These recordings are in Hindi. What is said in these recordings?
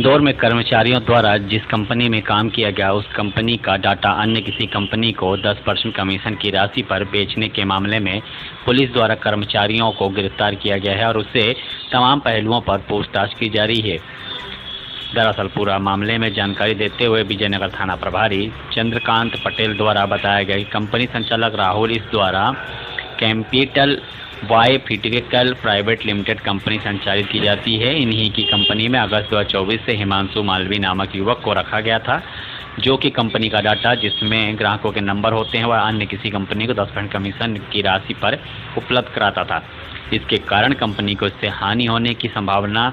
इंदौर में कर्मचारियों द्वारा जिस कंपनी में काम किया गया उस कंपनी का डाटा अन्य किसी कंपनी को 10% कमीशन की राशि पर बेचने के मामले में पुलिस द्वारा कर्मचारियों को गिरफ्तार किया गया है और उससे तमाम पहलुओं पर पूछताछ की जा रही है। दरअसल पूरा मामले में जानकारी देते हुए विजयनगर थाना प्रभारी चंद्रकांत पटेल द्वारा बताया गया कि कंपनी संचालक राहुल इस द्वारा capital biophysical private limited company संचालित की जाती है। इन्हीं की कंपनी में अगस्त 2024 से हिमांशु मालवी नामक युवक को रखा गया था, जो कि कंपनी का डाटा जिसमें ग्राहकों के नंबर होते हैं वह अन्य किसी कंपनी को 10% कमीशन की राशि पर उपलब्ध कराता था। इसके कारण कंपनी को इससे हानि होने की संभावना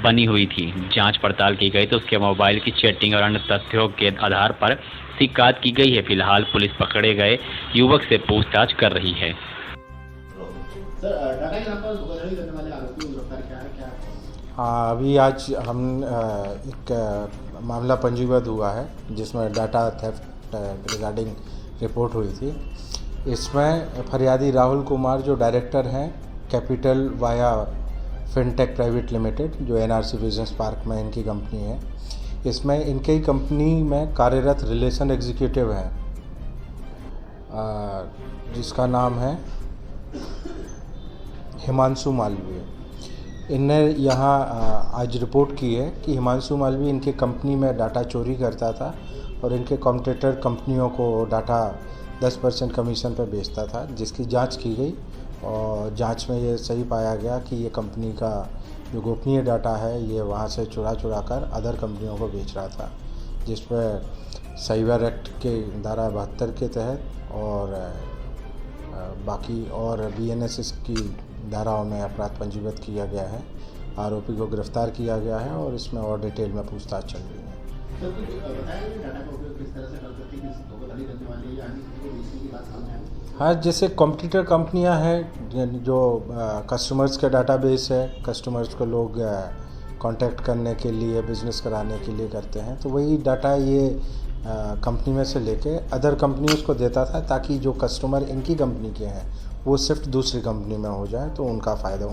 बनी हुई थी। जांच पड़ताल की गई तो उसके मोबाइल की चैटिंग और अन्य तथ्यों के आधार पर शिकायत की गई है। फिलहाल पुलिस पकड़े गए युवक से पूछताछ कर रही है। हाँ, अभी आज हम एक मामला पंजीबद्ध हुआ है जिसमें डाटा थेफ्ट रिगार्डिंग रिपोर्ट हुई थी। इसमें फरियादी राहुल कुमार जो डायरेक्टर हैं capital via fintech private limited, जो एनआरसी बिजनेस पार्क में इनकी कंपनी है, इसमें इनके कंपनी में कार्यरत रिलेशन एग्जीक्यूटिव हैं जिसका नाम है हिमांशु मालवी। इनने यहाँ आज रिपोर्ट की है कि हिमांशु मालवी इनके कंपनी में डाटा चोरी करता था और इनके कॉम्पिटिटर कंपनियों को डाटा 10% कमीशन पर बेचता था, जिसकी जांच की गई और जांच में ये सही पाया गया कि ये कंपनी का जो गोपनीय डाटा है ये वहाँ से चुरा कर अदर कंपनियों को बेच रहा था, जिस पर साइबर एक्ट के धारा 72 के तहत और बाकी और BNSS की धाराओं में अपराध पंजीबद्ध किया गया है। आरोपी को गिरफ्तार किया गया है और इसमें और डिटेल में पूछताछ चल रही है। हाँ, जैसे कॉम्पिटिटर कंपनियां हैं जो कस्टमर्स का डाटाबेस है, कस्टमर्स को लोग कांटेक्ट करने के लिए, बिजनेस कराने के लिए करते हैं, तो वही डाटा ये कंपनी में से लेके अदर कंपनीज को देता था ताकि जो कस्टमर इनकी कंपनी के हैं वो सिर्फ दूसरी कंपनी में हो जाए तो उनको फ़ायदा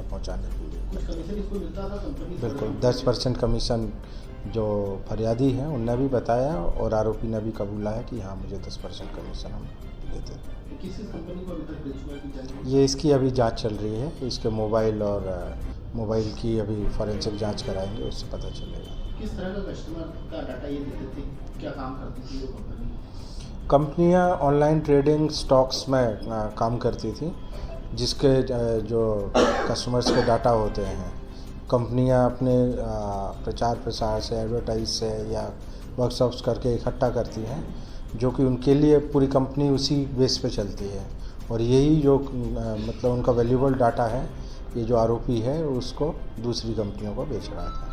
पहुंचाने के लिए। बिल्कुल 10% कमीशन जो फरियादी हैं उनने भी बताया और आरोपी ने भी कबूला है कि हाँ, मुझे 10% कमीशन हम देते थे। ये इसकी अभी जांच चल रही है। इसके मोबाइल और मोबाइल की अभी फॉरेंसिक जांच कराएंगे, उससे पता चलेगा। किस तरह का कस्टमर का डाटा ये देते थे, क्या काम करती थी वो कंपनी? कंपनियां ऑनलाइन ट्रेडिंग स्टॉक्स में काम करती थी, जिसके जो कस्टमर्स के डाटा होते हैं कंपनियां अपने प्रचार प्रसार से, एडवर्टाइज से या वर्कशॉप्स करके इकट्ठा करती हैं, जो कि उनके लिए पूरी कंपनी उसी बेस पे चलती है और यही जो मतलब उनका वैल्यूएबल डाटा है, ये जो आरोपी है उसको दूसरी कंपनियों को बेच रहा था।